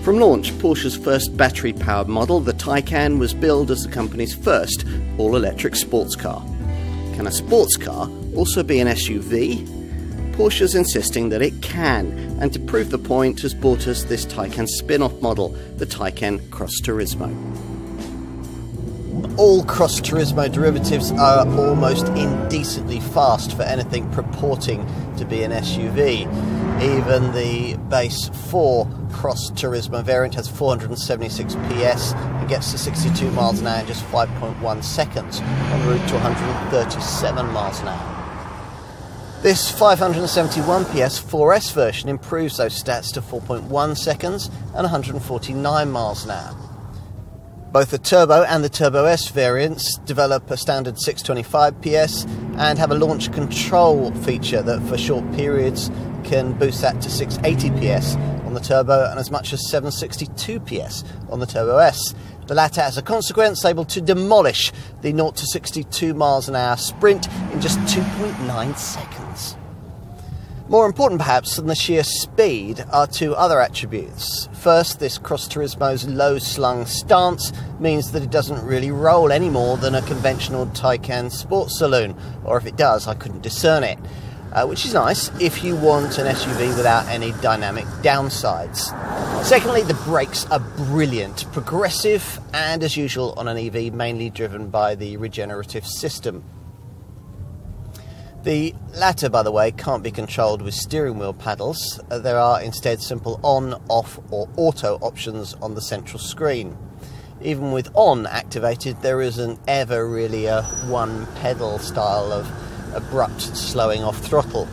From launch, Porsche's first battery-powered model, the Taycan, was billed as the company's first all-electric sports car. Can a sports car also be an SUV? Porsche's insisting that it can, and to prove the point has bought us this Taycan spin-off model, the Taycan Cross Turismo. All Cross Turismo derivatives are almost indecently fast for anything purporting to be an SUV. Even the base 4 Cross Turismo variant has 476 PS and gets to 62 miles an hour in just 5.1 seconds, en route to 137 miles an hour. This 571 PS 4S version improves those stats to 4.1 seconds and 149 miles an hour. Both the Turbo and the Turbo S variants develop a standard 625 PS and have a launch control feature that for short periods can boost that to 680 PS on the Turbo and as much as 762 PS on the Turbo S. The latter, as a consequence, able to demolish the 0 to 62 miles an hour sprint in just 2.9 seconds. More important perhaps than the sheer speed are two other attributes. First, this Cross Turismo's low-slung stance means that it doesn't really roll any more than a conventional Taycan sports saloon, or if it does, I couldn't discern it. Which is nice if you want an SUV without any dynamic downsides. Secondly, the brakes are brilliant, progressive, and as usual on an EV, mainly driven by the regenerative system. The latter, by the way, can't be controlled with steering wheel paddles. There are instead simple on, off or auto options on the central screen. Even with on activated, there isn't ever really a one pedal style of abrupt slowing off throttle.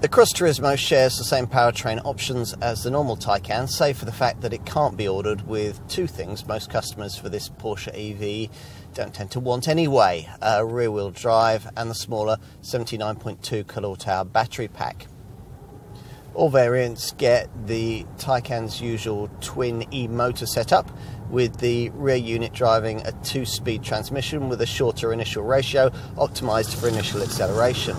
The Cross Turismo shares the same powertrain options as the normal Taycan, save for the fact that it can't be ordered with two things most customers for this Porsche EV don't tend to want anyway: rear-wheel drive and the smaller 79.2 kWh battery pack. All variants get the Taycan's usual twin e-motor setup, with the rear unit driving a 2-speed transmission with a shorter initial ratio, optimised for initial acceleration.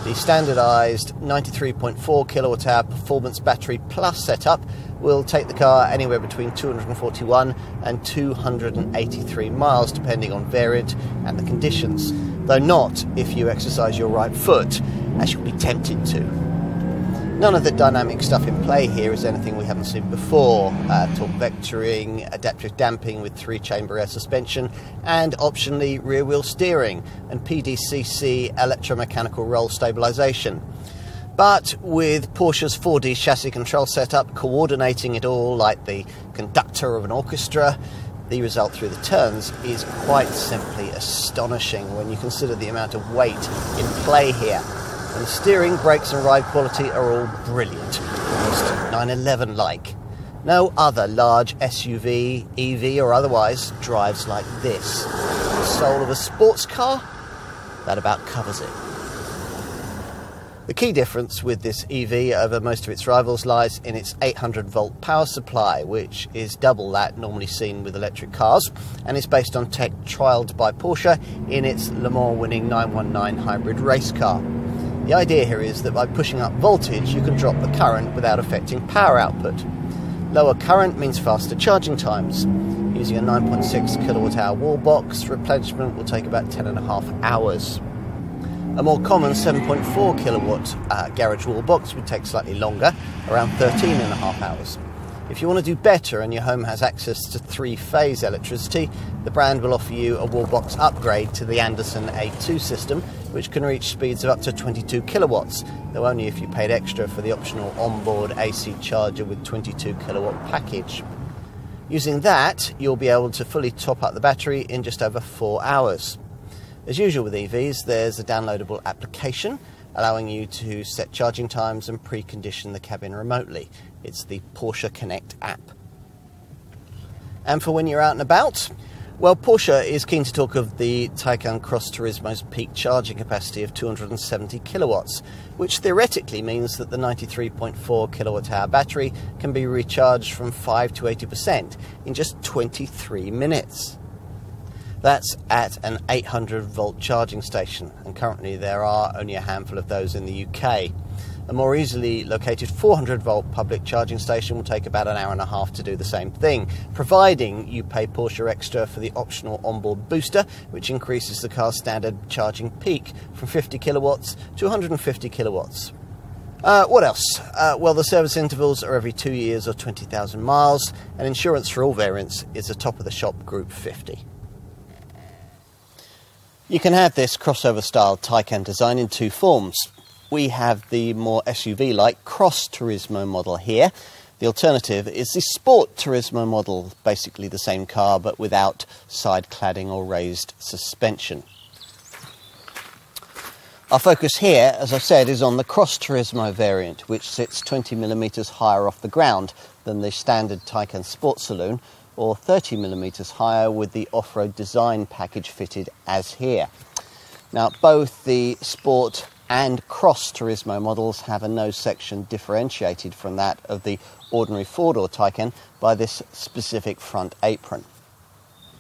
The standardised 93.4 kWh performance battery plus setup will take the car anywhere between 241 and 283 miles depending on variant and the conditions, though not if you exercise your right foot, as you'll be tempted to. None of the dynamic stuff in play here is anything we haven't seen before. Torque vectoring, adaptive damping with 3-chamber air suspension, and optionally rear-wheel steering and PDCC electromechanical roll stabilisation. But with Porsche's 4D chassis control setup coordinating it all like the conductor of an orchestra, the result through the turns is quite simply astonishing when you consider the amount of weight in play here. And the steering, brakes and ride quality are all brilliant, almost 911-like. No other large SUV, EV or otherwise drives like this. The soul of a sports car? That about covers it. The key difference with this EV over most of its rivals lies in its 800-volt power supply, which is double that normally seen with electric cars, and is based on tech trialled by Porsche in its Le Mans winning 919 hybrid race car. The idea here is that by pushing up voltage, you can drop the current without affecting power output. Lower current means faster charging times. Using a 9.6 kWh wall box, replenishment will take about 10.5 hours. A more common 7.4 kilowatt garage wall box would take slightly longer, around 13.5 hours. If you want to do better and your home has access to 3-phase electricity, the brand will offer you a wall box upgrade to the Anderson A2 system, which can reach speeds of up to 22 kilowatts, though only if you paid extra for the optional onboard AC charger with 22 kilowatt package. Using that, you'll be able to fully top up the battery in just over 4 hours. As usual with EVs, there's a downloadable application allowing you to set charging times and precondition the cabin remotely. It's the Porsche Connect app. And for when you're out and about, well, Porsche is keen to talk of the Taycan Cross Turismo's peak charging capacity of 270 kilowatts, which theoretically means that the 93.4 kilowatt-hour battery can be recharged from 5 to 80% in just 23 minutes. That's at an 800-volt charging station, and currently there are only a handful of those in the UK. A more easily located 400-volt public charging station will take about an hour and a half to do the same thing, providing you pay Porsche extra for the optional onboard booster, which increases the car's standard charging peak from 50 kilowatts to 150 kilowatts. What else? Well, the service intervals are every 2 years or 20,000 miles, and insurance for all variants is a top-of-the-shop Group 50. You can have this crossover-style Taycan design in two forms. We have the more SUV-like Cross Turismo model here. The alternative is the Sport Turismo model, basically the same car but without side cladding or raised suspension. Our focus here, as I said, is on the Cross Turismo variant, which sits 20mm higher off the ground than the standard Taycan Sport Saloon, or 30mm higher with the off-road design package fitted as here. Now, both the Sport and Cross Turismo models have a nose section differentiated from that of the ordinary four-door Taycan by this specific front apron.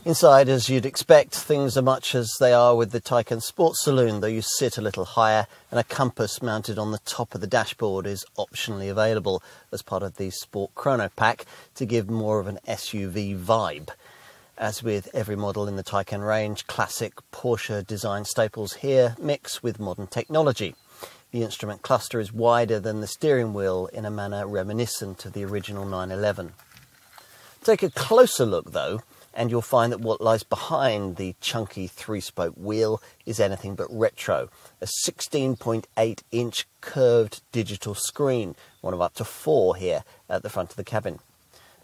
Inside, as you'd expect, things are much as they are with the Taycan Sport Saloon, though you sit a little higher, and a compass mounted on the top of the dashboard is optionally available as part of the Sport Chrono Pack to give more of an SUV vibe. As with every model in the Taycan range, classic Porsche design staples here mix with modern technology. The instrument cluster is wider than the steering wheel in a manner reminiscent of the original 911. Take a closer look though, and you'll find that what lies behind the chunky three-spoke wheel is anything but retro. A 16.8-inch curved digital screen, one of up to 4 here at the front of the cabin.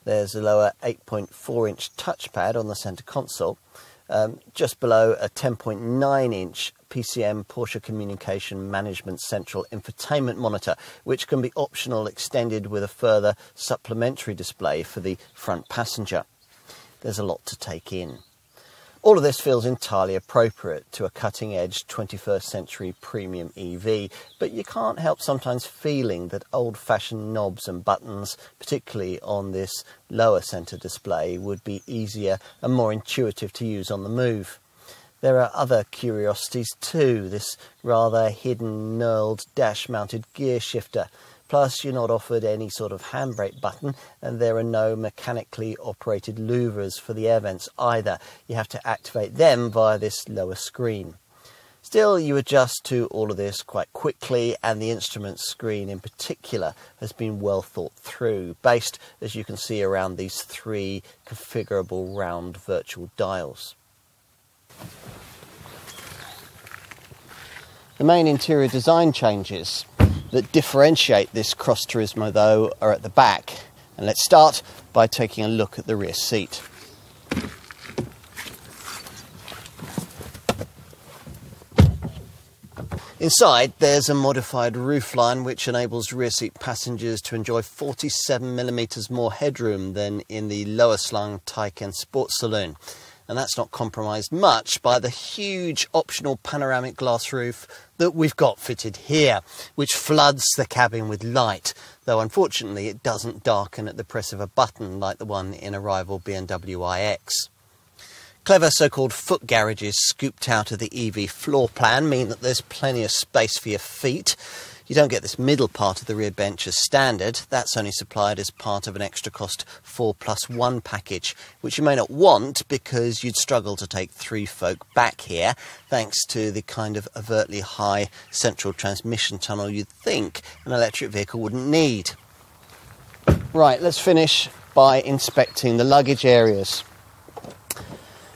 There's a lower 8.4-inch touchpad on the centre console, just below a 10.9-inch PCM Porsche Communication Management Central Infotainment Monitor, which can be optional extended with a further supplementary display for the front passenger. There's a lot to take in. All of this feels entirely appropriate to a cutting-edge 21st century premium EV, but you can't help sometimes feeling that old-fashioned knobs and buttons, particularly on this lower centre display, would be easier and more intuitive to use on the move. There are other curiosities too, this rather hidden knurled dash-mounted gear shifter. Plus, you're not offered any sort of handbrake button, and there are no mechanically operated louvers for the air vents either. You have to activate them via this lower screen. Still, you adjust to all of this quite quickly, and the instrument screen in particular has been well thought through, based, as you can see, around these 3 configurable round virtual dials. The main interior design changes that differentiate this Cross Turismo though are at the back, and let's start by taking a look at the rear seat. Inside there's a modified roofline which enables rear seat passengers to enjoy 47mm more headroom than in the lower slung Taycan Sport Saloon. And that's not compromised much by the huge optional panoramic glass roof that we've got fitted here, which floods the cabin with light, though unfortunately it doesn't darken at the press of a button like the one in a rival BMW iX. Clever so-called foot garages scooped out of the EV floor plan mean that there's plenty of space for your feet. You don't get this middle part of the rear bench as standard. That's only supplied as part of an extra cost 4+1 package, which you may not want because you'd struggle to take 3 folk back here, thanks to the kind of overtly high central transmission tunnel you'd think an electric vehicle wouldn't need. Right, let's finish by inspecting the luggage areas.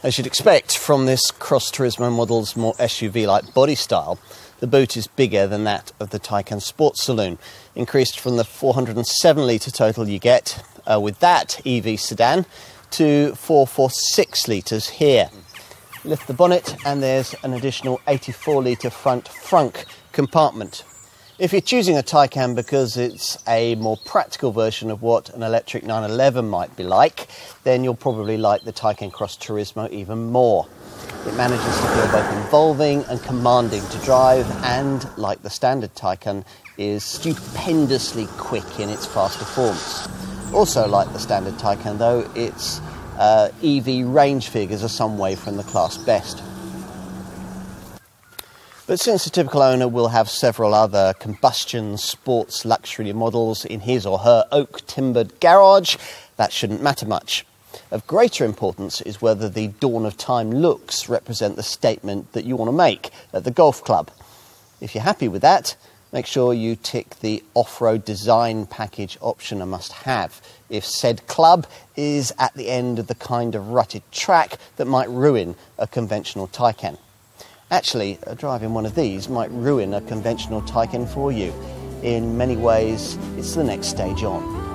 As you'd expect from this Cross Turismo model's more SUV-like body style, the boot is bigger than that of the Taycan Sport Saloon, increased from the 407-litre total you get with that EV sedan to 446 litres here. Lift the bonnet and there's an additional 84-litre front frunk compartment. If you're choosing a Taycan because it's a more practical version of what an electric 911 might be like, then you'll probably like the Taycan Cross Turismo even more. It manages to feel both involving and commanding to drive, and, like the standard Taycan, is stupendously quick in its fast performance. Also, like the standard Taycan though, its EV range figures are some way from the class best. But since the typical owner will have several other combustion sports luxury models in his or her oak-timbered garage, that shouldn't matter much. Of greater importance is whether the dawn of time looks represent the statement that you want to make at the golf club. If you're happy with that, make sure you tick the off-road design package option, a must-have, if said club is at the end of the kind of rutted track that might ruin a conventional Taycan. Actually, driving one of these might ruin a conventional Taycan for you. In many ways, it's the next stage on.